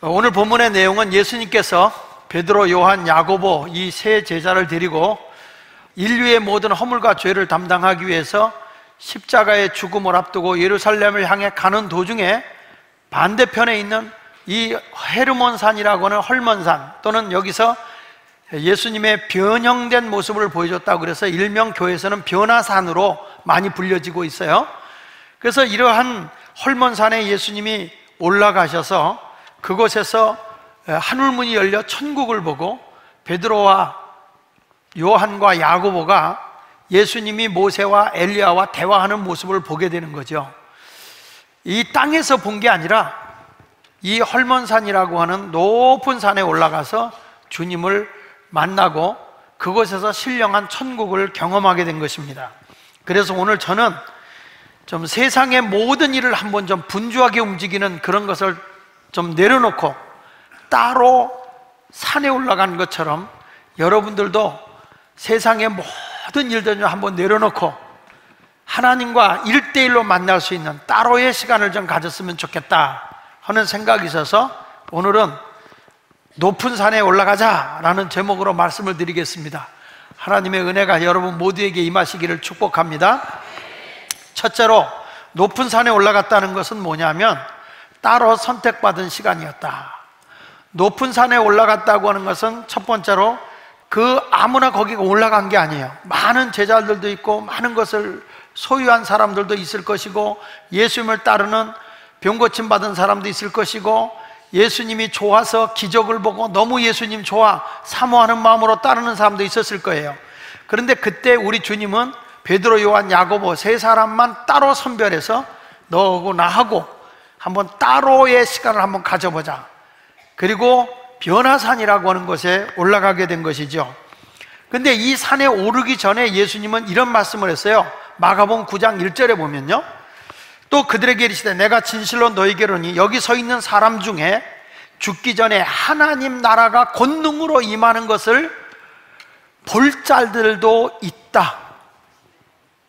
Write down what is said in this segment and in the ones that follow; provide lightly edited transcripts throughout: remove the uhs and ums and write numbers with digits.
오늘 본문의 내용은 예수님께서 베드로, 요한, 야고보 이 세 제자를 데리고 인류의 모든 허물과 죄를 담당하기 위해서 십자가의 죽음을 앞두고 예루살렘을 향해 가는 도중에 반대편에 있는 이 헤르몬산이라고 하는 헐몬산, 또는 여기서 예수님의 변형된 모습을 보여줬다고 그래서 일명 교회에서는 변화산으로 많이 불려지고 있어요. 그래서 이러한 헐몬산에 예수님이 올라가셔서 그곳에서 하늘문이 열려 천국을 보고 베드로와 요한과 야고보가 예수님이 모세와 엘리야와 대화하는 모습을 보게 되는 거죠. 이 땅에서 본 게 아니라 이 헐몬산이라고 하는 높은 산에 올라가서 주님을 만나고 그곳에서 신령한 천국을 경험하게 된 것입니다. 그래서 오늘 저는 좀 세상의 모든 일을 한번 좀 분주하게 움직이는 그런 것을 좀 내려놓고 따로 산에 올라간 것처럼 여러분들도 세상의 모든 일들을 한번 내려놓고 하나님과 1대1로 만날 수 있는 따로의 시간을 좀 가졌으면 좋겠다 하는 생각이 있어서 오늘은 높은 산에 올라가자라는 제목으로 말씀을 드리겠습니다. 하나님의 은혜가 여러분 모두에게 임하시기를 축복합니다. 첫째로 높은 산에 올라갔다는 것은 뭐냐면 따로 선택받은 시간이었다. 높은 산에 올라갔다고 하는 것은 첫 번째로 그 아무나 거기가 올라간 게 아니에요. 많은 제자들도 있고 많은 것을 소유한 사람들도 있을 것이고 예수님을 따르는 병고침 받은 사람도 있을 것이고 예수님이 좋아서 기적을 보고 너무 예수님 좋아 사모하는 마음으로 따르는 사람도 있었을 거예요. 그런데 그때 우리 주님은 베드로, 요한, 야고보 세 사람만 따로 선별해서 너하고 나하고 한번 따로의 시간을 한번 가져보자. 그리고 변화산이라고 하는 곳에 올라가게 된 것이죠. 근데 이 산에 오르기 전에 예수님은 이런 말씀을 했어요. 마가복음 9장 1절에 보면요, 또 그들에게 이르시되 내가 진실로 너희에게 이르노니 여기 서 있는 사람 중에 죽기 전에 하나님 나라가 권능으로 임하는 것을 볼 자들도 있다.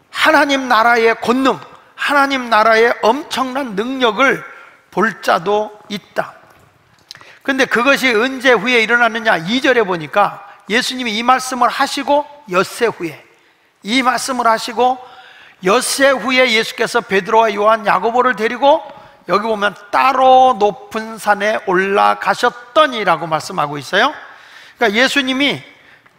하나님 나라의 권능, 하나님 나라의 엄청난 능력을 볼 자도 있다. 근데 그것이 언제 후에 일어났느냐? 2절에 보니까 예수님이 이 말씀을 하시고 엿새 후에, 이 말씀을 하시고 엿새 후에 예수께서 베드로와 요한, 야고보를 데리고 여기 보면 따로 높은 산에 올라가셨더니라고 말씀하고 있어요. 그러니까 예수님이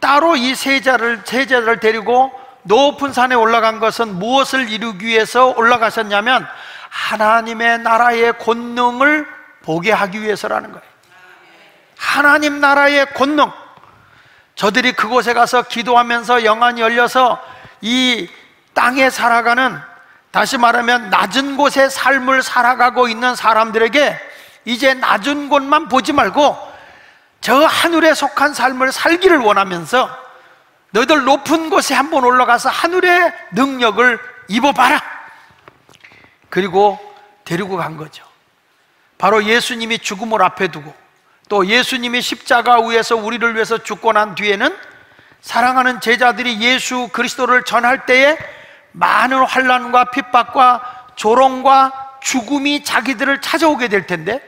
따로 이 세 제자를 데리고 높은 산에 올라간 것은 무엇을 이루기 위해서 올라가셨냐면 하나님의 나라의 권능을 보게 하기 위해서라는 거예요. 하나님 나라의 권능, 저들이 그곳에 가서 기도하면서 영안이 열려서 이 땅에 살아가는, 다시 말하면 낮은 곳의 삶을 살아가고 있는 사람들에게 이제 낮은 곳만 보지 말고 저 하늘에 속한 삶을 살기를 원하면서 너희들 높은 곳에 한번 올라가서 하늘의 능력을 입어봐라. 그리고 데리고 간 거죠. 바로 예수님이 죽음을 앞에 두고 또 예수님이 십자가 위에서 우리를 위해서 죽고 난 뒤에는 사랑하는 제자들이 예수 그리스도를 전할 때에 많은 환난과 핍박과 조롱과 죽음이 자기들을 찾아오게 될 텐데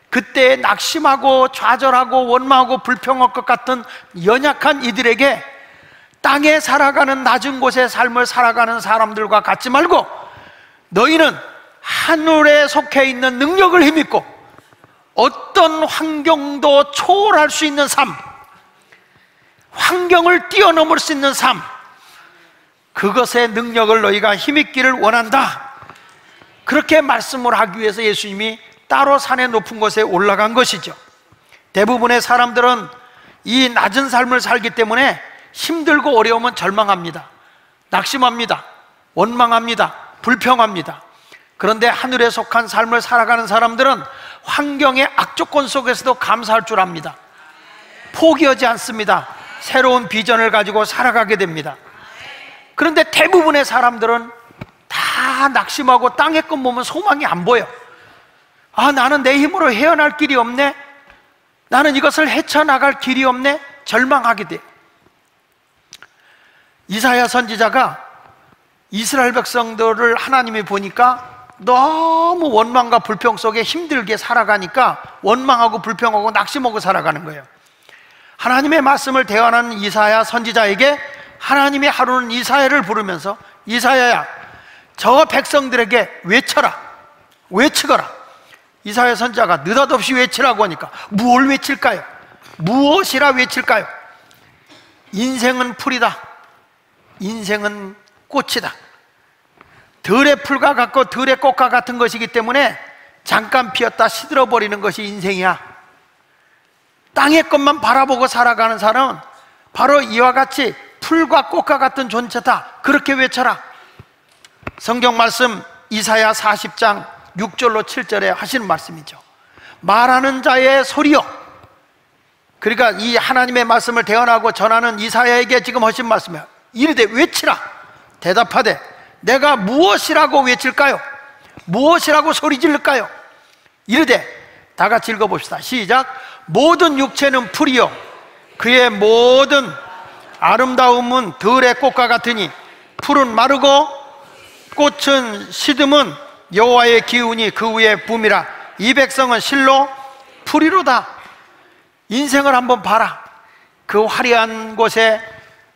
그때 낙심하고 좌절하고 원망하고 불평할 것 같은 연약한 이들에게 땅에 살아가는 낮은 곳의 삶을 살아가는 사람들과 같지 말고 너희는 하늘에 속해 있는 능력을 힘입고 어떤 환경도 초월할 수 있는 삶, 환경을 뛰어넘을 수 있는 삶, 그것의 능력을 너희가 힘입기를 원한다. 그렇게 말씀을 하기 위해서 예수님이 따로 산의 높은 곳에 올라간 것이죠. 대부분의 사람들은 이 낮은 삶을 살기 때문에 힘들고 어려우면 절망합니다. 낙심합니다. 원망합니다. 불평합니다. 그런데 하늘에 속한 삶을 살아가는 사람들은 환경의 악조건 속에서도 감사할 줄 압니다. 포기하지 않습니다. 새로운 비전을 가지고 살아가게 됩니다. 그런데 대부분의 사람들은 다 낙심하고 땅의 것 보면 소망이 안 보여. 아, 나는 내 힘으로 헤어날 길이 없네. 나는 이것을 헤쳐나갈 길이 없네. 절망하게 돼. 이사야 선지자가 이스라엘 백성들을 하나님이 보니까 너무 원망과 불평 속에 힘들게 살아가니까 원망하고 불평하고 낙심하고 살아가는 거예요. 하나님의 말씀을 대언하는 이사야 선지자에게 하나님이 하루는 이사야를 부르면서 이사야야, 저 백성들에게 외쳐라, 외치거라. 이사야 선지자가 느닷없이 외치라고 하니까 무엇을 외칠까요? 무엇이라 외칠까요? 인생은 풀이다, 인생은 꽃이다. 들의 풀과 같고 들의 꽃과 같은 것이기 때문에 잠깐 피었다 시들어버리는 것이 인생이야. 땅의 것만 바라보고 살아가는 사람은 바로 이와 같이 풀과 꽃과 같은 존재다. 그렇게 외쳐라. 성경 말씀 이사야 40장 6절로 7절에 하시는 말씀이죠. 말하는 자의 소리요. 그러니까 이 하나님의 말씀을 대언하고 전하는 이사야에게 지금 하신 말씀이야. 이르되 외치라. 대답하되 내가 무엇이라고 외칠까요? 무엇이라고 소리 지를까요? 이르되, 다 같이 읽어봅시다. 시작. 모든 육체는 풀이요 그의 모든 아름다움은 들의 꽃과 같으니 풀은 마르고 꽃은 시듬은 여호와의 기운이 그 위에 붐이라. 이 백성은 실로 풀이로다. 인생을 한번 봐라. 그 화려한 곳에,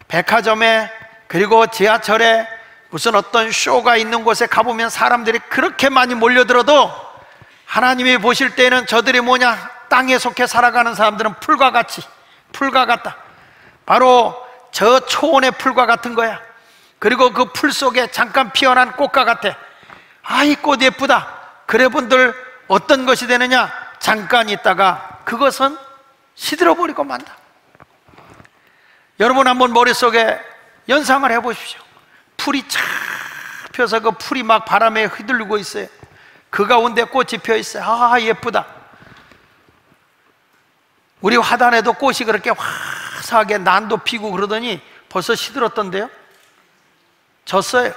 백화점에, 그리고 지하철에, 무슨 어떤 쇼가 있는 곳에 가보면 사람들이 그렇게 많이 몰려들어도 하나님이 보실 때는 저들이 뭐냐? 땅에 속해 살아가는 사람들은 풀과 같이, 풀과 같다. 바로 저 초원의 풀과 같은 거야. 그리고 그 풀 속에 잠깐 피어난 꽃과 같아. 아, 이 꽃 예쁘다. 그래 분들 어떤 것이 되느냐? 잠깐 있다가 그것은 시들어버리고 만다. 여러분 한번 머릿속에 연상을 해보십시오. 풀이 쫙 펴서 그 풀이 막 바람에 휘둘리고 있어요. 그 가운데 꽃이 펴 있어요. 아, 예쁘다. 우리 화단에도 꽃이 그렇게 화사하게 난도 피고 그러더니 벌써 시들었던데요? 졌어요.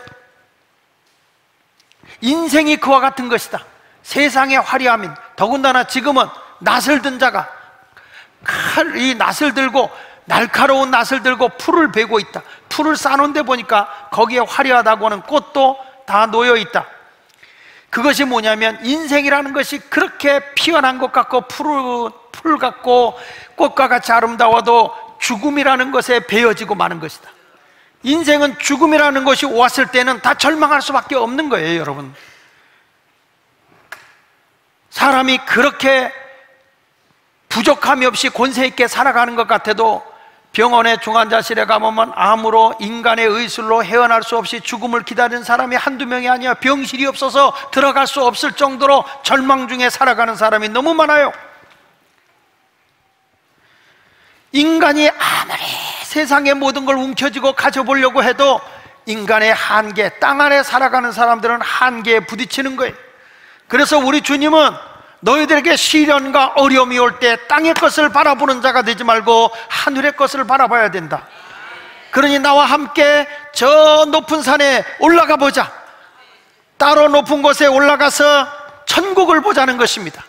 인생이 그와 같은 것이다. 세상의 화려함인, 더군다나 지금은 낫을 든 자가 이 낫을 들고, 날카로운 낫을 들고 풀을 베고 있다. 풀을 쌓는데 보니까 거기에 화려하다고 하는 꽃도 다 놓여 있다. 그것이 뭐냐면 인생이라는 것이 그렇게 피어난 것 같고 풀 같고 꽃과 같이 아름다워도 죽음이라는 것에 베어지고 마는 것이다. 인생은 죽음이라는 것이 왔을 때는 다 절망할 수밖에 없는 거예요, 여러분. 사람이 그렇게 부족함이 없이 권세 있게 살아가는 것 같아도 병원의 중환자실에 가보면 암으로 인간의 의술로 헤어날 수 없이 죽음을 기다리는 사람이 한두 명이 아니야. 병실이 없어서 들어갈 수 없을 정도로 절망 중에 살아가는 사람이 너무 많아요. 인간이 아무리 세상의 모든 걸 움켜쥐고 가져보려고 해도 인간의 한계, 땅 안에 살아가는 사람들은 한계에 부딪히는 거예요. 그래서 우리 주님은 너희들에게 시련과 어려움이 올 때 땅의 것을 바라보는 자가 되지 말고 하늘의 것을 바라봐야 된다. 그러니 나와 함께 저 높은 산에 올라가 보자. 따로 높은 곳에 올라가서 천국을 보자는 것입니다.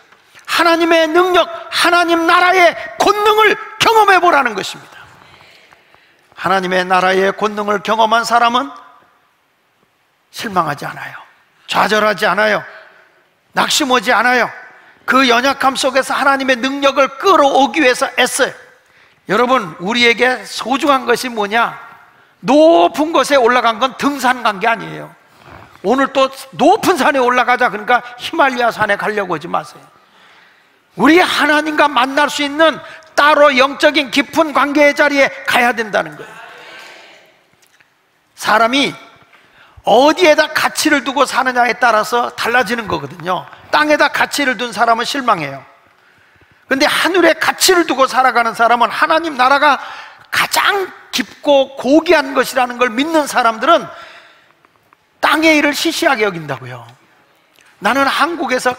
하나님의 능력, 하나님 나라의 권능을 경험해 보라는 것입니다. 하나님의 나라의 권능을 경험한 사람은 실망하지 않아요. 좌절하지 않아요. 낙심하지 않아요. 그 연약함 속에서 하나님의 능력을 끌어오기 위해서 애써요. 여러분, 우리에게 소중한 것이 뭐냐? 높은 곳에 올라간 건 등산 간 게 아니에요. 오늘 또 높은 산에 올라가자 그러니까 히말라야 산에 가려고 하지 마세요. 우리 하나님과 만날 수 있는 따로 영적인 깊은 관계의 자리에 가야 된다는 거예요. 사람이 어디에다 가치를 두고 사느냐에 따라서 달라지는 거거든요. 땅에다 가치를 둔 사람은 실망해요. 그런데 하늘에 가치를 두고 살아가는 사람은 하나님 나라가 가장 깊고 고귀한 것이라는 걸 믿는 사람들은 땅의 일을 시시하게 여긴다고요. 나는 한국에서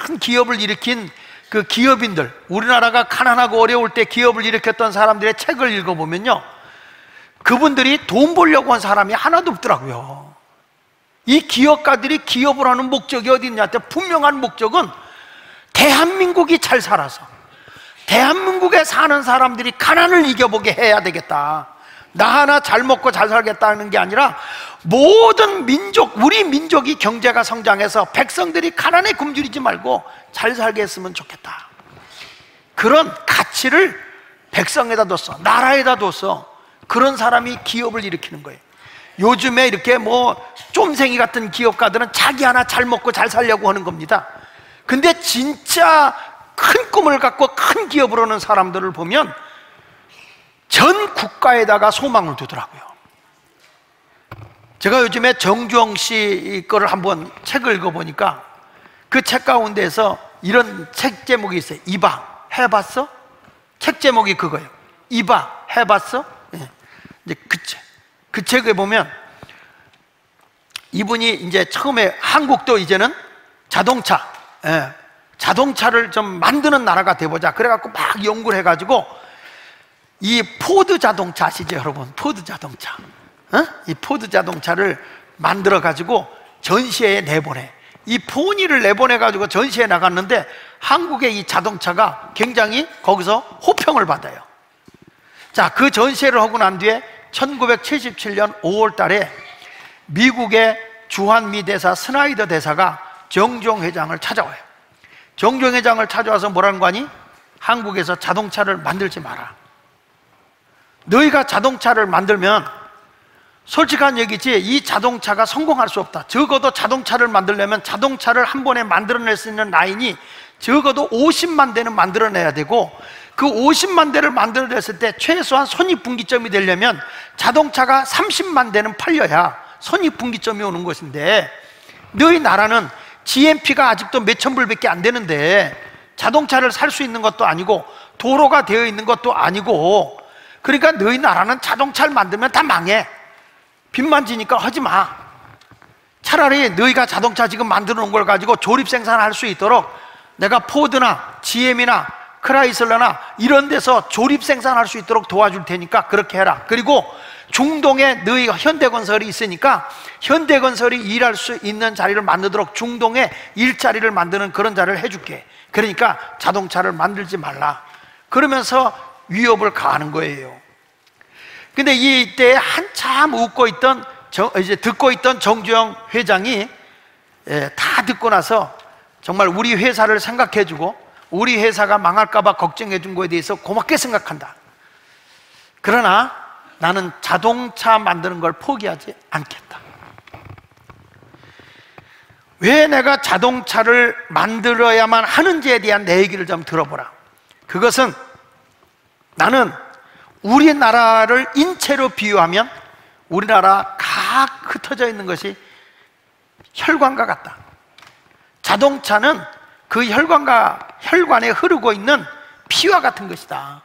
큰 기업을 일으킨 그 기업인들, 우리나라가 가난하고 어려울 때 기업을 일으켰던 사람들의 책을 읽어보면요, 그분들이 돈 벌려고 한 사람이 하나도 없더라고요. 이 기업가들이 기업을 하는 목적이 어디 있냐? 분명한 목적은 대한민국이 잘 살아서 대한민국에 사는 사람들이 가난을 이겨보게 해야 되겠다. 나 하나 잘 먹고 잘 살겠다는 게 아니라 모든 민족, 우리 민족이 경제가 성장해서 백성들이 가난에 굶주리지 말고 잘 살게 했으면 좋겠다. 그런 가치를 백성에다 뒀어, 나라에다 뒀어. 그런 사람이 기업을 일으키는 거예요. 요즘에 이렇게 뭐 쫌생이 같은 기업가들은 자기 하나 잘 먹고 잘 살려고 하는 겁니다. 근데 진짜 큰 꿈을 갖고 큰 기업을 하는 사람들을 보면 전 국가에다가 소망을 두더라고요. 제가 요즘에 정주영 씨 거를 한번 책을 읽어보니까 그 책 가운데서 이런 책 제목이 있어요. 이봐, 해봤어? 책 제목이 그거예요. 이봐, 해봤어? 예. 이제 그 책에 보면 이분이 이제 처음에 한국도 이제는 자동차, 자동차를 좀 만드는 나라가 돼보자. 그래갖고 막 연구를 해가지고 이 포드 자동차 아시죠, 여러분? 포드 자동차. 이 포드 자동차를 만들어가지고 전시회에 내보내. 이 포니를 내보내가지고 전시회에 나갔는데 한국의 이 자동차가 굉장히 거기서 호평을 받아요. 자, 그 전시회를 하고 난 뒤에 1977년 5월 달에 미국의 주한미 대사 스나이더 대사가 정주영 회장을 찾아와요. 정주영 회장을 찾아와서 뭐라는 거 아니? 한국에서 자동차를 만들지 마라. 너희가 자동차를 만들면 솔직한 얘기지 이 자동차가 성공할 수 없다. 적어도 자동차를 만들려면 자동차를 한 번에 만들어낼 수 있는 라인이 적어도 50만 대는 만들어내야 되고 그 50만 대를 만들어냈을 때 최소한 손익분기점이 되려면 자동차가 30만 대는 팔려야 손익분기점이 오는 것인데 너희 나라는 GNP가 아직도 몇천 불밖에 안 되는데 자동차를 살 수 있는 것도 아니고 도로가 되어 있는 것도 아니고 그러니까 너희 나라는 자동차를 만들면 다 망해. 빚만 지니까 하지 마. 차라리 너희가 자동차 지금 만들어 놓은 걸 가지고 조립 생산할 수 있도록 내가 포드나 GM이나 크라이슬러나 이런 데서 조립 생산할 수 있도록 도와줄 테니까 그렇게 해라. 그리고 중동에 너희 현대건설이 있으니까 현대건설이 일할 수 있는 자리를 만들도록 중동에 일자리를 만드는 그런 자리를 해줄게. 그러니까 자동차를 만들지 말라. 그러면서 위협을 가하는 거예요. 근데 이때 한참 웃고 있던 이제 듣고 있던 정주영 회장이 다 듣고 나서 정말 우리 회사를 생각해주고 우리 회사가 망할까봐 걱정해준 거에 대해서 고맙게 생각한다. 그러나 나는 자동차 만드는 걸 포기하지 않겠다. 왜 내가 자동차를 만들어야만 하는지에 대한 내 얘기를 좀 들어보라. 그것은 나는 우리나라를 인체로 비유하면 우리나라 각 흩어져 있는 것이 혈관과 같다. 자동차는 그 혈관에 흐르고 있는 피와 같은 것이다.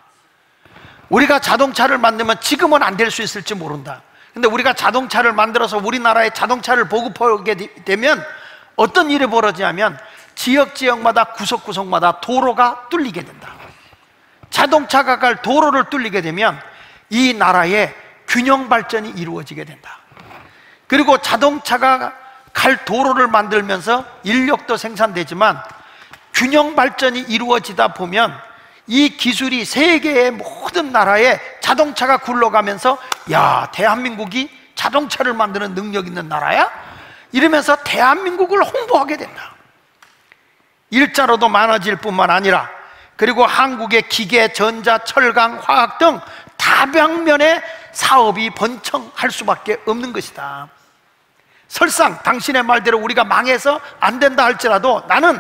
우리가 자동차를 만들면 지금은 안 될 수 있을지 모른다. 근데 우리가 자동차를 만들어서 우리나라에 자동차를 보급하게 되면 어떤 일이 벌어지냐면 지역마다 구석구석마다 도로가 뚫리게 된다. 자동차가 갈 도로를 뚫리게 되면 이 나라의 균형 발전이 이루어지게 된다. 그리고 자동차가 갈 도로를 만들면서 인력도 생산되지만 균형 발전이 이루어지다 보면 이 기술이 세계의 모든 나라에 자동차가 굴러가면서 야, 대한민국이 자동차를 만드는 능력 있는 나라야? 이러면서 대한민국을 홍보하게 된다. 일자로도 많아질 뿐만 아니라 그리고 한국의 기계, 전자, 철강, 화학 등 다방면의 사업이 번창할 수밖에 없는 것이다. 설상 당신의 말대로 우리가 망해서 안 된다 할지라도 나는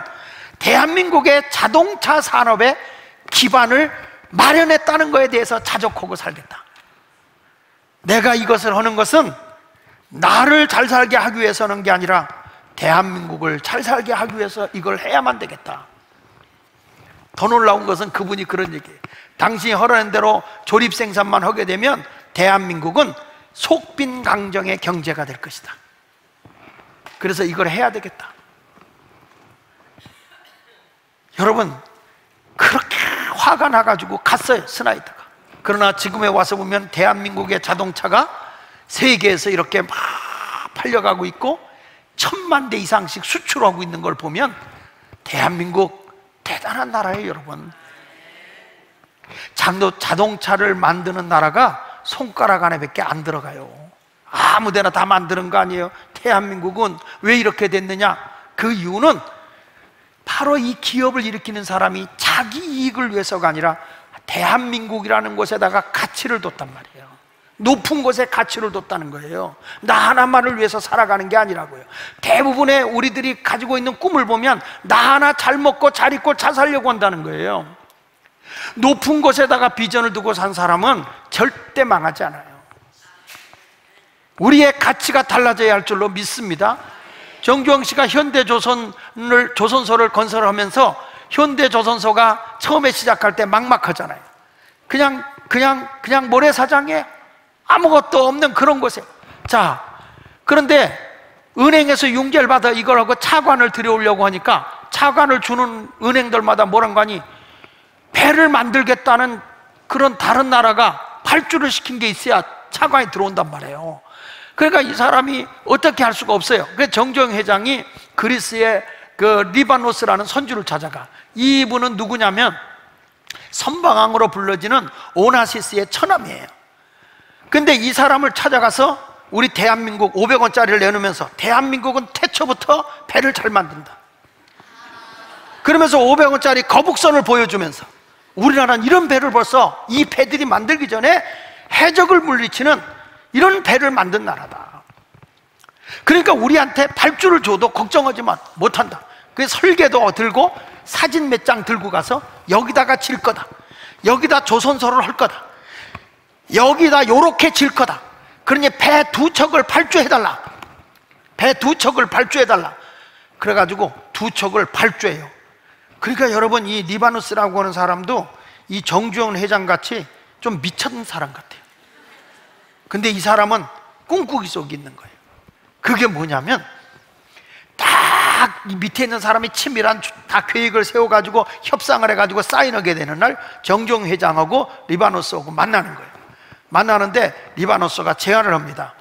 대한민국의 자동차 산업의 기반을 마련했다는 것에 대해서 자족하고 살겠다. 내가 이것을 하는 것은 나를 잘 살게 하기 위해서 하는 게 아니라 대한민국을 잘 살게 하기 위해서 이걸 해야만 되겠다. 더 놀라운 것은 그분이 그런 얘기예요. 당신이 허락한 대로 조립 생산만 하게 되면 대한민국은 속빈강정의 경제가 될 것이다. 그래서 이걸 해야 되겠다. 여러분, 그렇게 화가 나가지고 갔어요, 스나이더가. 그러나 지금에 와서 보면 대한민국의 자동차가 세계에서 이렇게 막 팔려가고 있고 1000만 대 이상씩 수출하고 있는 걸 보면 대한민국 대단한 나라예요, 여러분. 자동차를 만드는 나라가 손가락 안에밖에 안 들어가요. 아무데나 다 만드는 거 아니에요. 대한민국은 왜 이렇게 됐느냐? 그 이유는 바로 이 기업을 일으키는 사람이 자기 이익을 위해서가 아니라 대한민국이라는 곳에다가 가치를 뒀단 말이에요. 높은 곳에 가치를 뒀다는 거예요. 나 하나만을 위해서 살아가는 게 아니라고요. 대부분의 우리들이 가지고 있는 꿈을 보면 나 하나 잘 먹고 잘 입고 잘 살려고 한다는 거예요. 높은 곳에다가 비전을 두고 산 사람은 절대 망하지 않아요. 우리의 가치가 달라져야 할 줄로 믿습니다. 정주영 씨가 조선소를 건설하면서 현대조선소가 처음에 시작할 때 막막하잖아요. 그냥 모래사장에 아무것도 없는 그런 곳에. 자, 그런데 은행에서 융자를 받아 이걸 하고 차관을 들여오려고 하니까 차관을 주는 은행들마다 뭐란 거 아니? 배를 만들겠다는 그런 다른 나라가 발주를 시킨 게 있어야 차관이 들어온단 말이에요. 그러니까 이 사람이 어떻게 할 수가 없어요. 그래서 정주영 회장이 그리스의 그 리바노스라는 선주를 찾아가. 이분은 누구냐면 선방왕으로 불려지는 오나시스의 처남이에요. 근데 이 사람을 찾아가서 우리 대한민국 500원짜리를 내놓으면서 대한민국은 태초부터 배를 잘 만든다. 그러면서 500원짜리 거북선을 보여주면서 우리나라는 이런 배를 벌써 이 배들이 만들기 전에 해적을 물리치는 이런 배를 만든 나라다. 그러니까 우리한테 발주를 줘도 걱정하지만 못한다. 그래서 설계도 들고 사진 몇 장 들고 가서 여기다가 질 거다, 여기다 조선소를 할 거다, 여기다 요렇게 질 거다. 그러니 배 2척을 발주해달라. 배 2척을 발주해달라. 그래가지고 2척을 발주해요. 그러니까 여러분, 이 리바누스라고 하는 사람도 이 정주영 회장같이 좀 미쳤는 사람 같아요. 근데 이 사람은 꿈꾸기 속에 있는 거예요. 그게 뭐냐면 딱 밑에 있는 사람이 치밀한 다 계획을 세워가지고 협상을 해가지고 사인하게 되는 날 정주영 회장하고 리바노스하고 만나는 거예요. 만나는데 리바노스가 제안을 합니다.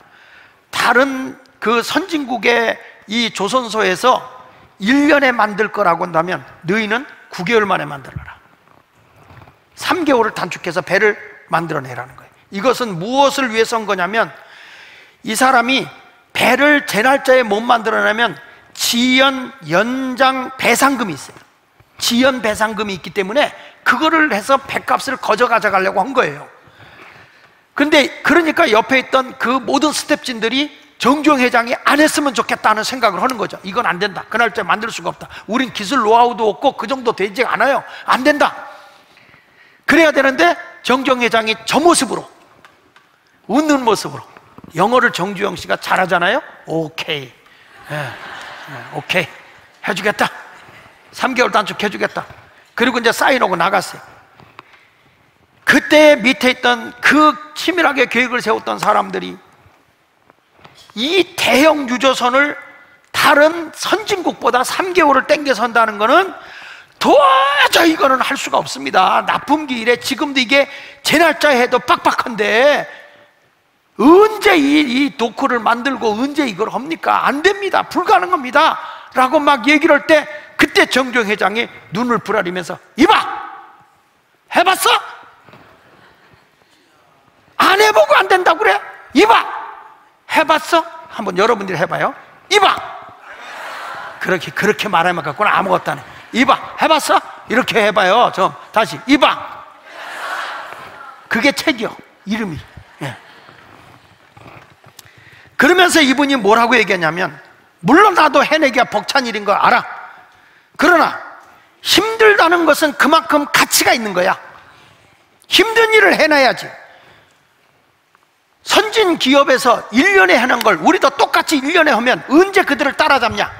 다른 그 선진국의 이 조선소에서 1년에 만들 거라고 한다면 너희는 9개월 만에 만들어라. 3개월을 단축해서 배를 만들어내라는 거예요. 이것은 무엇을 위해서 한 거냐면 이 사람이 배를 제 날짜에 못 만들어내면 지연 연장 배상금이 있어요. 지연 배상금이 있기 때문에 그거를 해서 배값을 가져가려고 한 거예요. 근데 그러니까 옆에 있던 그 모든 스텝진들이 정주영 회장이 안 했으면 좋겠다는 생각을 하는 거죠. 이건 안 된다. 그 날짜에 만들 수가 없다. 우린 기술 노하우도 없고 그 정도 되지 않아요. 안 된다. 그래야 되는데 정주영 회장이 저 모습으로, 웃는 모습으로, 영어를 정주영 씨가 잘하잖아요. 오케이, 오케이 해주겠다. 3개월 단축해주겠다. 그리고 이제 사인하고 나갔어요. 그때 밑에 있던 그 치밀하게 계획을 세웠던 사람들이 이 대형 유조선을 다른 선진국보다 3개월을 땡겨서 한다는 거는 도저히 이거는 할 수가 없습니다. 납품기 이래 지금도 이게 제 날짜에 해도 빡빡한데 언제 이 도크를 만들고 언제 이걸 합니까? 안 됩니다. 불가능합니다. 라고 막 얘기를 할 때 그때 정주영 회장이 눈을 부라리면서 이봐! 해봤어? 안 해보고 안 된다고 그래? 이봐! 해봤어? 한번 여러분들이 해봐요. 이봐! 그렇게 말하면 갖고는 아무것도 안 해. 이봐! 해봤어? 이렇게 해봐요. 좀 다시 이봐! 그게 책이요. 이름이. 예. 그러면서 이분이 뭐라고 얘기했냐면 물론 나도 해내기가 벅찬 일인 거 알아. 그러나 힘들다는 것은 그만큼 가치가 있는 거야. 힘든 일을 해내야지. 선진 기업에서 1년에 하는 걸 우리도 똑같이 1년에 하면 언제 그들을 따라잡냐?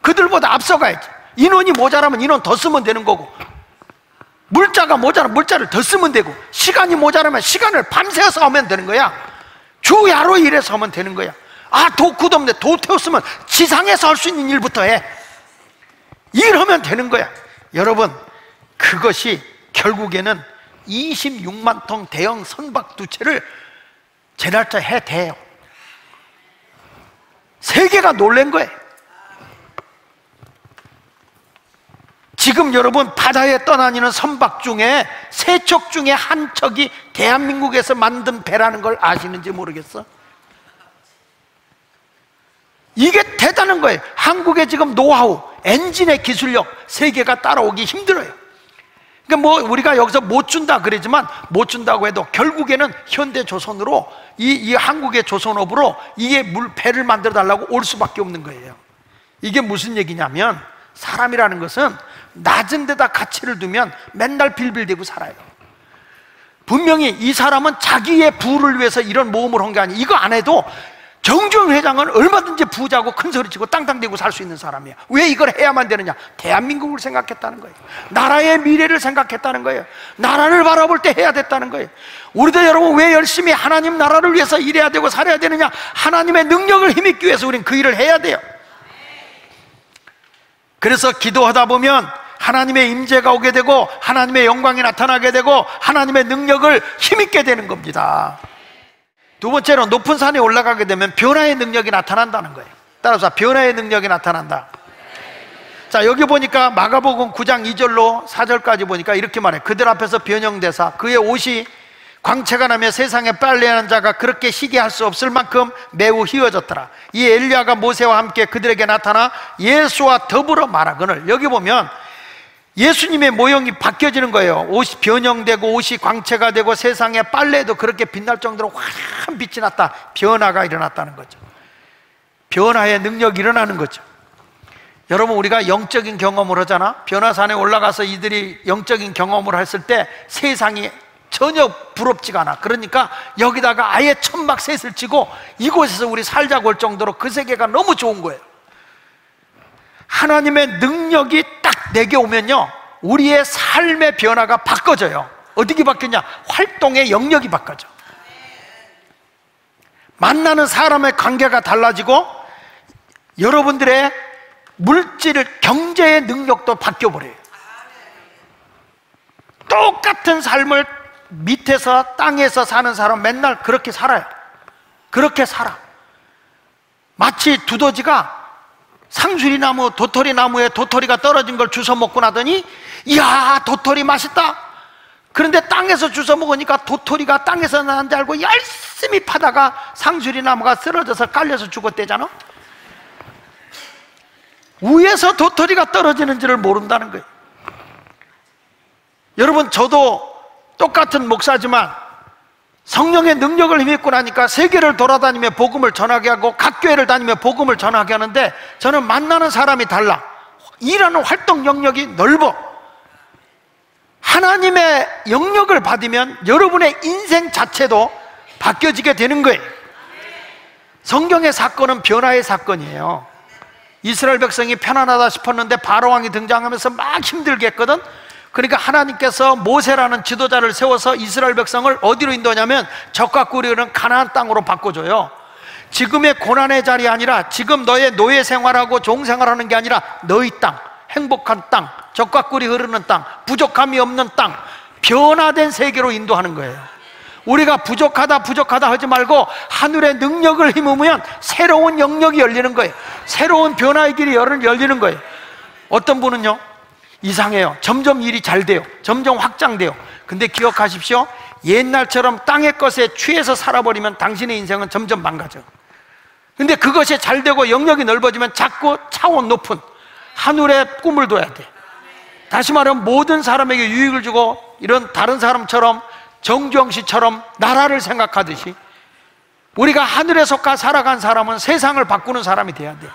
그들보다 앞서가야지. 인원이 모자라면 인원 더 쓰면 되는 거고, 물자가 모자라면 물자를 더 쓰면 되고, 시간이 모자라면 시간을 밤새서 하면 되는 거야. 주야로 일해서 하면 되는 거야. 아, 도구도 없네. 도 태웠으면 지상에서 할 수 있는 일부터 해. 일하면 되는 거야. 여러분, 그것이 결국에는 26만 통 대형 선박 2채를 제 날짜에 해대요. 세계가 놀란 거예요. 지금 여러분 바다에 떠다니는 선박 중에 세 척 중에 한 척이 대한민국에서 만든 배라는 걸 아시는지 모르겠어? 이게 대단한 거예요. 한국의 지금 노하우, 엔진의 기술력, 세계가 따라오기 힘들어요. 그러니까 뭐 우리가 여기서 못 준다 그러지만, 못 준다고 해도 결국에는 현대조선으로, 이 한국의 조선업으로 이게 배를 만들어 달라고 올 수밖에 없는 거예요. 이게 무슨 얘기냐면, 사람이라는 것은 낮은 데다 가치를 두면 맨날 빌빌대고 살아요. 분명히 이 사람은 자기의 부를 위해서 이런 모험을 한 게 아니에요. 이거 안 해도 정주영 회장은 얼마든지 부자고 큰 소리치고 땅땅대고 살 수 있는 사람이야. 왜 이걸 해야만 되느냐? 대한민국을 생각했다는 거예요. 나라의 미래를 생각했다는 거예요. 나라를 바라볼 때 해야 됐다는 거예요. 우리도 여러분 왜 열심히 하나님 나라를 위해서 일해야 되고 살아야 되느냐? 하나님의 능력을 힘입기 위해서 우리는 그 일을 해야 돼요. 그래서 기도하다 보면 하나님의 임재가 오게 되고 하나님의 영광이 나타나게 되고 하나님의 능력을 힘입게 되는 겁니다. 두 번째로, 높은 산에 올라가게 되면 변화의 능력이 나타난다는 거예요. 따라서 변화의 능력이 나타난다. 자, 여기 보니까 마가복음 9장 2절로 4절까지 보니까 이렇게 말해. 그들 앞에서 변형되사 그의 옷이 광채가 나며 세상에 빨래하는 자가 그렇게 희게할 수 없을 만큼 매우 희어졌더라. 이 엘리야가 모세와 함께 그들에게 나타나 예수와 더불어 말하거늘. 여기 보면 예수님의 모형이 바뀌어지는 거예요. 옷이 변형되고 옷이 광채가 되고 세상에 빨래도 그렇게 빛날 정도로 환한 빛이 났다. 변화가 일어났다는 거죠. 변화의 능력이 일어나는 거죠. 여러분, 우리가 영적인 경험을 하잖아. 변화산에 올라가서 이들이 영적인 경험을 했을 때 세상이 전혀 부럽지가 않아. 그러니까 여기다가 아예 천막셋을 치고 이곳에서 우리 살자고 할 정도로 그 세계가 너무 좋은 거예요. 하나님의 능력이 딱 내게 오면요, 우리의 삶의 변화가 바꿔져요. 어떻게 바뀌냐? 활동의 영역이 바꿔져. 만나는 사람의 관계가 달라지고 여러분들의 물질, 경제의 능력도 바뀌어버려요. 똑같은 삶을 밑에서 땅에서 사는 사람 맨날 그렇게 살아요. 그렇게 살아. 마치 두더지가 상수리나무, 도토리나무에 도토리가 떨어진 걸 주워 먹고 나더니 이야, 도토리 맛있다. 그런데 땅에서 주워 먹으니까 도토리가 땅에서 나는 줄 알고 열심히 파다가 상수리나무가 쓰러져서 깔려서 죽었대잖아. 위에서 도토리가 떨어지는 줄을 모른다는 거예요. 여러분, 저도 똑같은 목사지만 성령의 능력을 힘입고 나니까 세계를 돌아다니며 복음을 전하게 하고 각 교회를 다니며 복음을 전하게 하는데, 저는 만나는 사람이 달라. 일하는 활동 영역이 넓어. 하나님의 영역을 받으면 여러분의 인생 자체도 바뀌어지게 되는 거예요. 성경의 사건은 변화의 사건이에요. 이스라엘 백성이 편안하다 싶었는데 바로왕이 등장하면서 막 힘들게 했거든. 그러니까 하나님께서 모세라는 지도자를 세워서 이스라엘 백성을 어디로 인도하냐면 적과 꿀이는 가나안 땅으로 바꿔줘요. 지금의 고난의 자리 아니라, 지금 너의 노예 생활하고 종 생활하는 게 아니라 너의 땅, 행복한 땅, 적과 꿀이 흐르는 땅, 부족함이 없는 땅, 변화된 세계로 인도하는 거예요. 우리가 부족하다 하지 말고 하늘의 능력을 힘으면 새로운 영역이 열리는 거예요. 새로운 변화의 길이 열리는 거예요. 어떤 분은요, 이상해요. 점점 일이 잘 돼요. 점점 확장돼요. 근데 기억하십시오. 옛날처럼 땅의 것에 취해서 살아버리면 당신의 인생은 점점 망가져. 근데 그것이 잘 되고 영역이 넓어지면 자꾸 차원 높은 하늘의 꿈을 둬야 돼. 다시 말하면 모든 사람에게 유익을 주고, 이런 다른 사람처럼 정주영 씨처럼 나라를 생각하듯이 우리가 하늘에 속아 살아간 사람은 세상을 바꾸는 사람이 돼야 돼요.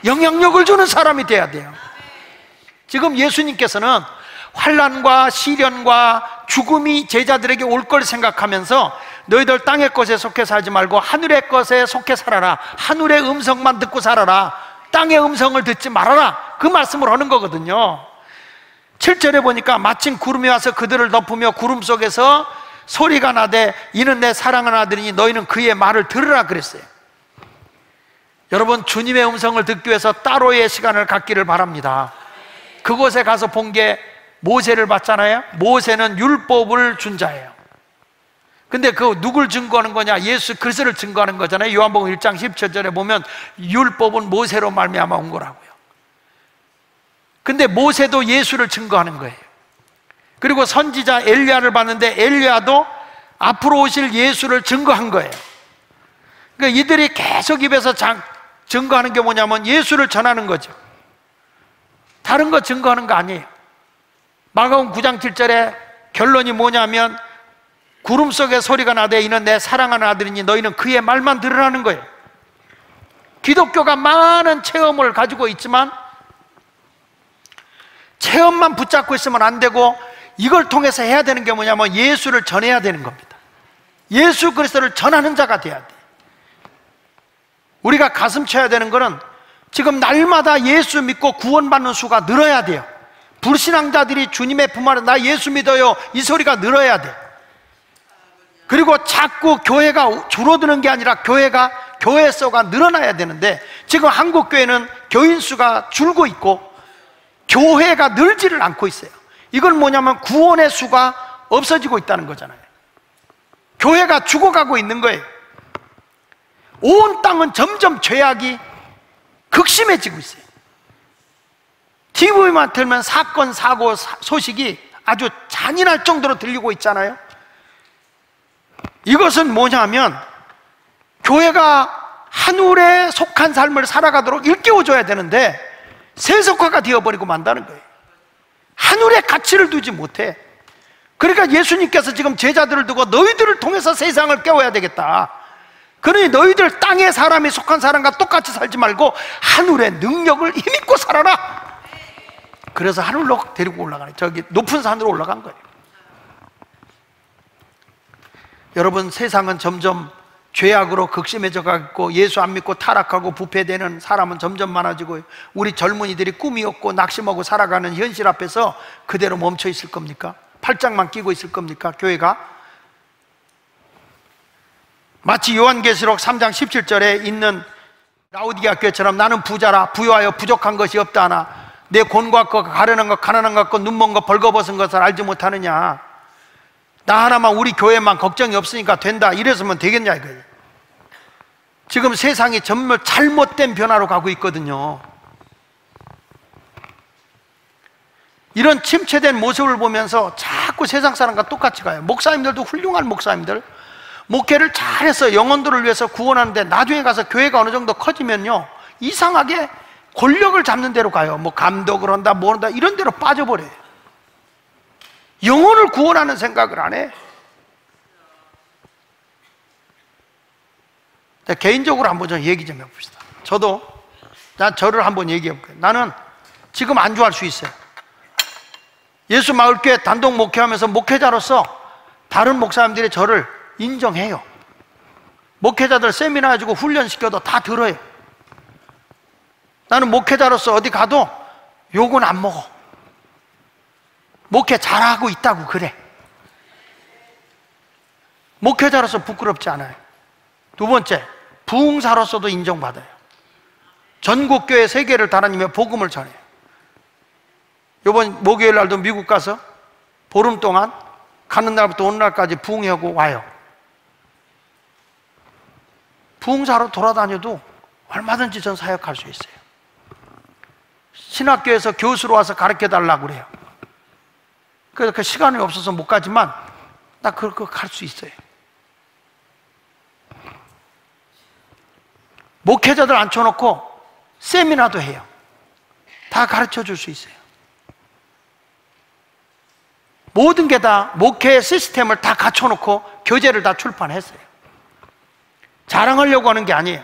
영향력을 주는 사람이 돼야 돼요. 지금 예수님께서는 환난과 시련과 죽음이 제자들에게 올 걸 생각하면서 너희들 땅의 것에 속해 살지 말고 하늘의 것에 속해 살아라. 하늘의 음성만 듣고 살아라. 땅의 음성을 듣지 말아라. 그 말씀을 하는 거거든요. 7절에 보니까 마침 구름이 와서 그들을 덮으며 구름 속에서 소리가 나되 이는 내 사랑하는 아들이니 너희는 그의 말을 들으라 그랬어요. 여러분, 주님의 음성을 듣기 위해서 따로의 시간을 갖기를 바랍니다. 그곳에 가서 본 게 모세를 봤잖아요. 모세는 율법을 준 자예요. 근데 그 누굴 증거하는 거냐? 예수 그리스도를 증거하는 거잖아요. 요한복음 1장 17절에 보면 율법은 모세로 말미암아 온 거라고요. 근데 모세도 예수를 증거하는 거예요. 그리고 선지자 엘리야를 봤는데 엘리야도 앞으로 오실 예수를 증거한 거예요. 그러니까 이들이 계속 입에서 증거하는 게 뭐냐면 예수를 전하는 거죠. 다른 거 증거하는 거 아니에요. 마가복음 9장 7절에 결론이 뭐냐면 구름 속에 소리가 나되 이는 내 사랑하는 아들이니 너희는 그의 말만 들으라는 거예요. 기독교가 많은 체험을 가지고 있지만 체험만 붙잡고 있으면 안 되고 이걸 통해서 해야 되는 게 뭐냐면 예수를 전해야 되는 겁니다. 예수 그리스도를 전하는 자가 돼야 돼. 우리가 가슴 쳐야 되는 거는 지금 날마다 예수 믿고 구원받는 수가 늘어야 돼요. 불신앙자들이 주님의 품 안에 나 예수 믿어요 이 소리가 늘어야 돼. 그리고 자꾸 교회가 줄어드는 게 아니라 교회 수가 늘어나야 되는데 지금 한국 교회는 교인 수가 줄고 있고 교회가 늘지를 않고 있어요. 이건 뭐냐면 구원의 수가 없어지고 있다는 거잖아요. 교회가 죽어가고 있는 거예요. 온 땅은 점점 죄악이 극심해지고 있어요. TV만 틀면 사건, 사고 소식이 아주 잔인할 정도로 들리고 있잖아요. 이것은 뭐냐면 교회가 하늘에 속한 삶을 살아가도록 일깨워줘야 되는데 세속화가 되어버리고 만다는 거예요. 하늘에 가치를 두지 못해. 그러니까 예수님께서 지금 제자들을 두고 너희들을 통해서 세상을 깨워야 되겠다. 그러니 너희들 땅의 사람이 속한 사람과 똑같이 살지 말고 하늘의 능력을 힘입고 살아라. 그래서 하늘로 데리고 올라가네. 저기 높은 산으로 올라간 거예요. 여러분, 세상은 점점 죄악으로 극심해져 가고 예수 안 믿고 타락하고 부패되는 사람은 점점 많아지고 우리 젊은이들이 꿈이 없고 낙심하고 살아가는 현실 앞에서 그대로 멈춰 있을 겁니까? 팔짱만 끼고 있을 겁니까? 교회가? 마치 요한계시록 3장 17절에 있는 라오디게아 교회처럼 나는 부자라 부유하여 부족한 것이 없다 하나 내 곤과 것 가련한 것 가난한 것 눈먼 것 벌거벗은 것을 알지 못하느냐. 나 하나만 우리 교회만 걱정이 없으니까 된다 이랬으면 되겠냐 이거예요. 지금 세상이 정말 잘못된 변화로 가고 있거든요. 이런 침체된 모습을 보면서 자꾸 세상 사람과 똑같이 가요. 목사님들도 훌륭한 목사님들 목회를 잘해서 영혼들을 위해서 구원하는데 나중에 가서 교회가 어느 정도 커지면요 이상하게 권력을 잡는 대로 가요. 뭐 감독을 한다 뭐 한다 이런 데로 빠져버려요. 영혼을 구원하는 생각을 안 해. 개인적으로 한번 좀 얘기 좀 해봅시다. 저를 한번 얘기해 볼게요. 나는 지금 안주할 수 있어요. 예수 마을교회 단독 목회하면서 목회자로서 다른 목사님들이 저를 인정해요. 목회자들 세미나 해주고 훈련시켜도 다 들어요. 나는 목회자로서 어디 가도 욕은 안 먹어. 목회 잘하고 있다고 그래. 목회자로서 부끄럽지 않아요. 두 번째, 부흥사로서도 인정받아요. 전국교회 3개를 달아니며 복음을 전해요. 이번 목요일 날도 미국 가서 보름 동안 가는 날부터 오는 날까지 부흥하고 와요. 부흥사로 돌아다녀도 얼마든지 전 사역할 수 있어요. 신학교에서 교수로 와서 가르쳐 달라고 그래요. 그래서 그 시간이 없어서 못 가지만 나 그거 갈 수 있어요. 목회자들 앉혀놓고 세미나도 해요. 다 가르쳐 줄 수 있어요. 모든 게 다 목회 시스템을 다 갖춰놓고 교재를 다 출판했어요. 자랑하려고 하는 게 아니에요.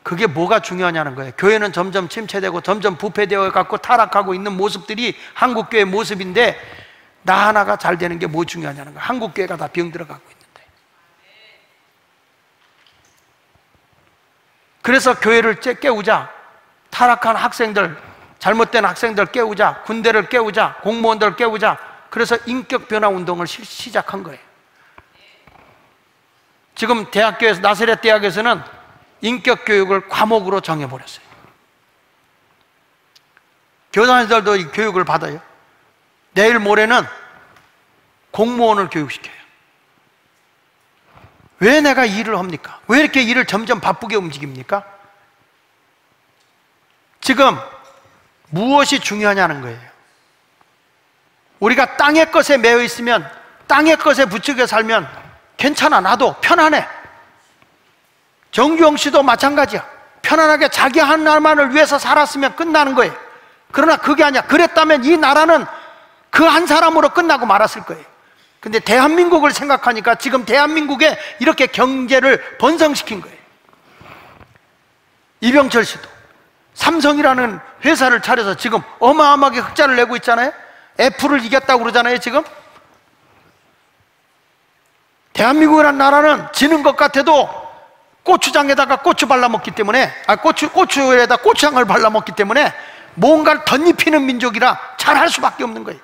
그게 뭐가 중요하냐는 거예요. 교회는 점점 침체되고 점점 부패되어 갖고 타락하고 있는 모습들이 한국교회의 모습인데 나 하나가 잘 되는 게 뭐 중요하냐는 거예요. 한국교회가 다 병들어가고 있는데. 그래서 교회를 깨우자. 타락한 학생들, 잘못된 학생들 깨우자. 군대를 깨우자. 공무원들 깨우자. 그래서 인격 변화 운동을 시작한 거예요. 지금 대학교에서 나사렛 대학에서는 인격 교육을 과목으로 정해버렸어요. 교사들도 이 교육을 받아요. 내일 모레는 공무원을 교육시켜요. 왜 내가 일을 합니까? 왜 이렇게 일을 점점 바쁘게 움직입니까? 지금 무엇이 중요하냐는 거예요. 우리가 땅의 것에 매여 있으면, 땅의 것에 부추겨 살면 괜찮아, 나도 편안해. 정규영 씨도 마찬가지야. 편안하게 자기 하나만을 위해서 살았으면 끝나는 거예요. 그러나 그게 아니야. 그랬다면 이 나라는 그 한 사람으로 끝나고 말았을 거예요. 근데 대한민국을 생각하니까 지금 대한민국에 이렇게 경제를 번성시킨 거예요. 이병철 씨도 삼성이라는 회사를 차려서 지금 어마어마하게 흑자를 내고 있잖아요. 애플을 이겼다고 그러잖아요. 지금 대한민국이라는 나라는 지는 것 같아도 고추장에다가 고추 발라먹기 때문에, 고추에다 고추장을 발라먹기 때문에 뭔가를 덧입히는 민족이라 잘할 수밖에 없는 거예요.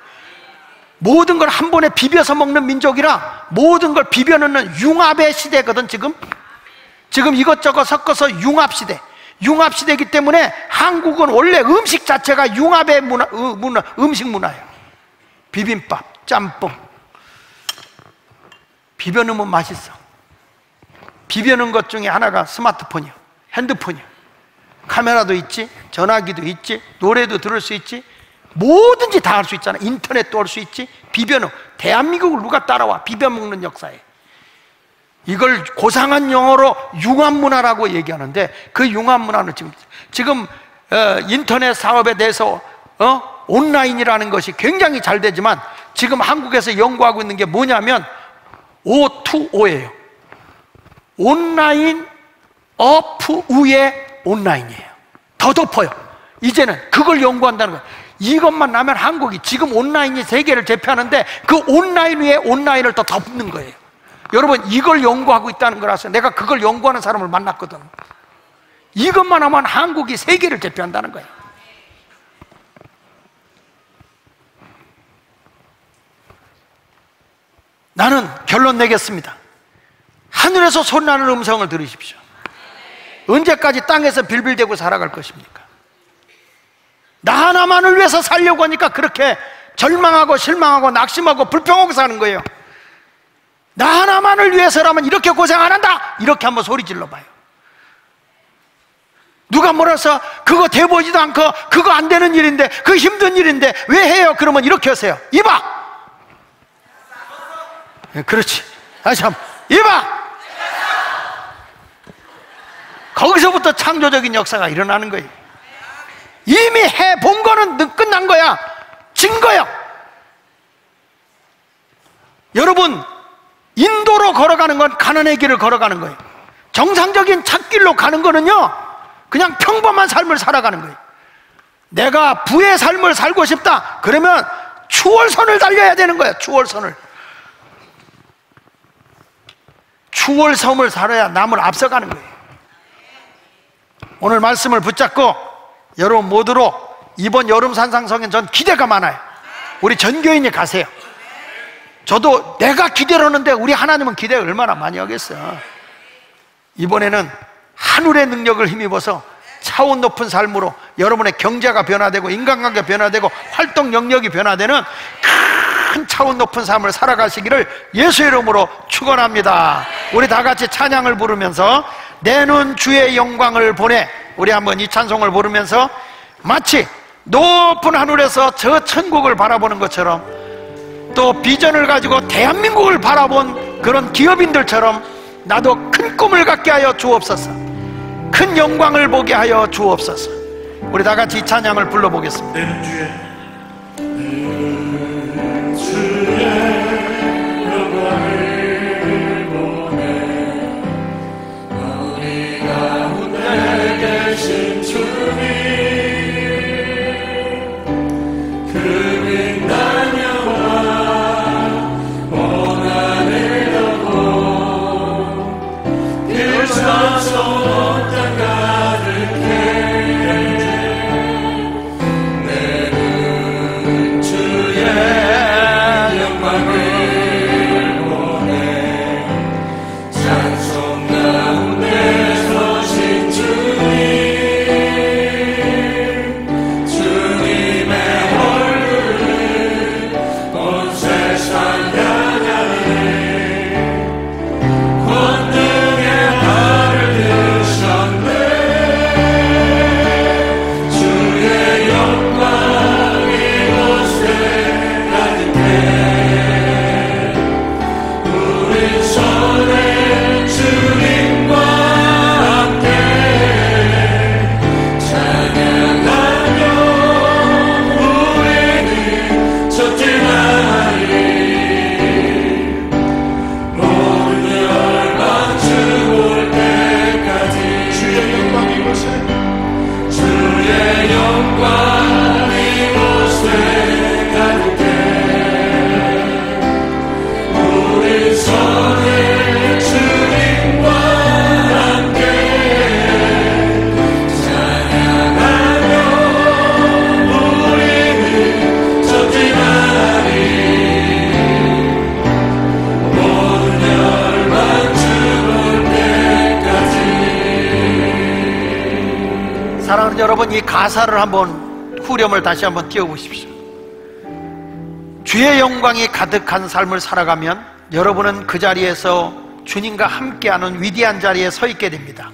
모든 걸 한 번에 비벼서 먹는 민족이라 모든 걸 비벼 넣는 융합의 시대거든. 지금 이것저것 섞어서 융합시대, 융합시대이기 때문에 한국은 원래 음식 자체가 융합의 음식 문화예요. 비빔밥, 짬뽕 비벼 넣으면 맛있어. 비벼 넣은 것 중에 하나가 스마트폰이요, 핸드폰이요. 카메라도 있지, 전화기도 있지, 노래도 들을 수 있지, 뭐든지 다 할 수 있잖아. 인터넷도 할 수 있지. 비벼넣어. 대한민국을 누가 따라와? 비벼먹는 역사에. 이걸 고상한 영어로 융합문화라고 얘기하는데, 그 융합문화는 지금 인터넷 사업에 대해서 온라인이라는 것이 굉장히 잘 되지만, 지금 한국에서 연구하고 있는 게 뭐냐면 O2O예요. 온라인, 어프, 우에 온라인이에요. 더 덮어요. 이제는 그걸 연구한다는 거예요. 이것만 나면 한국이 지금 온라인이 세계를 제패하는데 그 온라인 위에 온라인을 더 덮는 거예요. 여러분, 이걸 연구하고 있다는 거라서 내가 그걸 연구하는 사람을 만났거든. 이것만 하면 한국이 세계를 제패한다는 거예요. 나는 결론 내겠습니다. 하늘에서 소리나는 음성을 들으십시오. 언제까지 땅에서 빌빌대고 살아갈 것입니까? 나 하나만을 위해서 살려고 하니까 그렇게 절망하고 실망하고 낙심하고 불평하고 사는 거예요. 나 하나만을 위해서라면 이렇게 고생 안 한다! 이렇게 한번 소리 질러봐요. 누가 뭐라서 그거 돼보지도 않고 그거 안 되는 일인데, 그 힘든 일인데 왜 해요? 그러면 이렇게 하세요. 이봐! 그렇지. 다시 한번 이봐! 거기서부터 창조적인 역사가 일어나는 거예요. 이미 해본 거는 끝난 거야. 진 거야. 여러분, 인도로 걸어가는 건 가난의 길을 걸어가는 거예요. 정상적인 찾길로 가는 거는요, 그냥 평범한 삶을 살아가는 거예요. 내가 부의 삶을 살고 싶다 그러면 추월선을 달려야 되는 거야. 추월섬을 살아야 남을 앞서가는 거예요. 오늘 말씀을 붙잡고 여러분 모두로 이번 여름 산상성엔 전 기대가 많아요. 우리 전교인이 가세요. 저도 내가 기대를 하는데 우리 하나님은 기대 얼마나 많이 하겠어요. 이번에는 하늘의 능력을 힘입어서 차원 높은 삶으로 여러분의 경제가 변화되고 인간관계가 변화되고 활동 영역이 변화되는 큰 차원 높은 삶을 살아가시기를 예수 이름으로 축원합니다. 우리 다 같이 찬양을 부르면서 내는 주의 영광을 보내, 우리 한번 이 찬송을 부르면서 마치 높은 하늘에서 저 천국을 바라보는 것처럼, 또 비전을 가지고 대한민국을 바라본 그런 기업인들처럼 나도 큰 꿈을 갖게 하여 주옵소서, 큰 영광을 보게 하여 주옵소서. 우리 다 같이 이 찬양을 불러보겠습니다. 내는 주의 영광을 보내, 우리 가운데 계신 주님, 그 빛난 영광 고난을 넘어 그 찬송 땅 가득해. 내는 주 한번 이 가사를 한번 후렴을 다시 한번 띄워보십시오. 주의 영광이 가득한 삶을 살아가면 여러분은 그 자리에서 주님과 함께하는 위대한 자리에 서 있게 됩니다.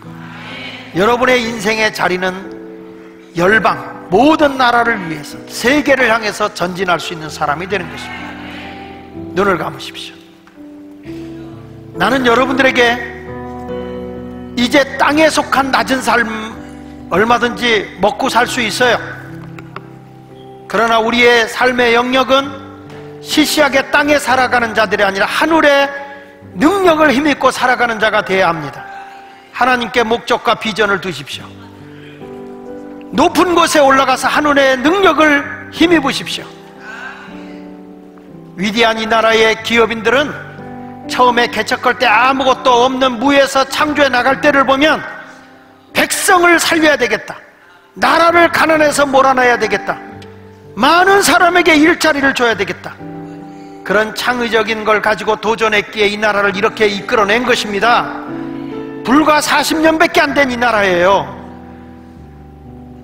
여러분의 인생의 자리는 열방, 모든 나라를 위해서 세계를 향해서 전진할 수 있는 사람이 되는 것입니다. 눈을 감으십시오. 나는 여러분들에게 이제 땅에 속한 낮은 삶 얼마든지 먹고 살 수 있어요. 그러나 우리의 삶의 영역은 시시하게 땅에 살아가는 자들이 아니라 하늘의 능력을 힘입고 살아가는 자가 되어야 합니다. 하나님께 목적과 비전을 두십시오. 높은 곳에 올라가서 하늘의 능력을 힘입으십시오. 위대한 이 나라의 기업인들은 처음에 개척할 때 아무것도 없는 무에서 창조해 나갈 때를 보면 백성을 살려야 되겠다, 나라를 가난해서 몰아내야 되겠다, 많은 사람에게 일자리를 줘야 되겠다, 그런 창의적인 걸 가지고 도전했기에 이 나라를 이렇게 이끌어낸 것입니다. 불과 40년밖에 안 된 이 나라예요.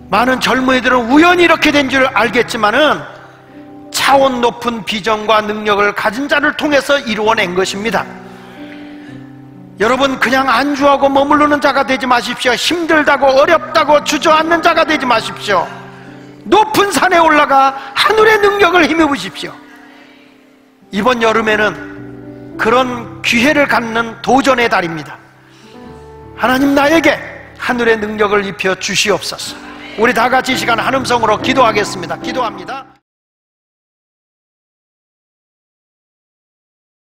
많은 젊은이들은 우연히 이렇게 된 줄 알겠지만은 차원 높은 비전과 능력을 가진 자를 통해서 이루어낸 것입니다. 여러분, 그냥 안주하고 머무르는 자가 되지 마십시오. 힘들다고 어렵다고 주저앉는 자가 되지 마십시오. 높은 산에 올라가 하늘의 능력을 힘입으십시오. 이번 여름에는 그런 기회를 갖는 도전의 달입니다. 하나님, 나에게 하늘의 능력을 입혀 주시옵소서. 우리 다 같이 이 시간 한 음성으로 기도하겠습니다. 기도합니다.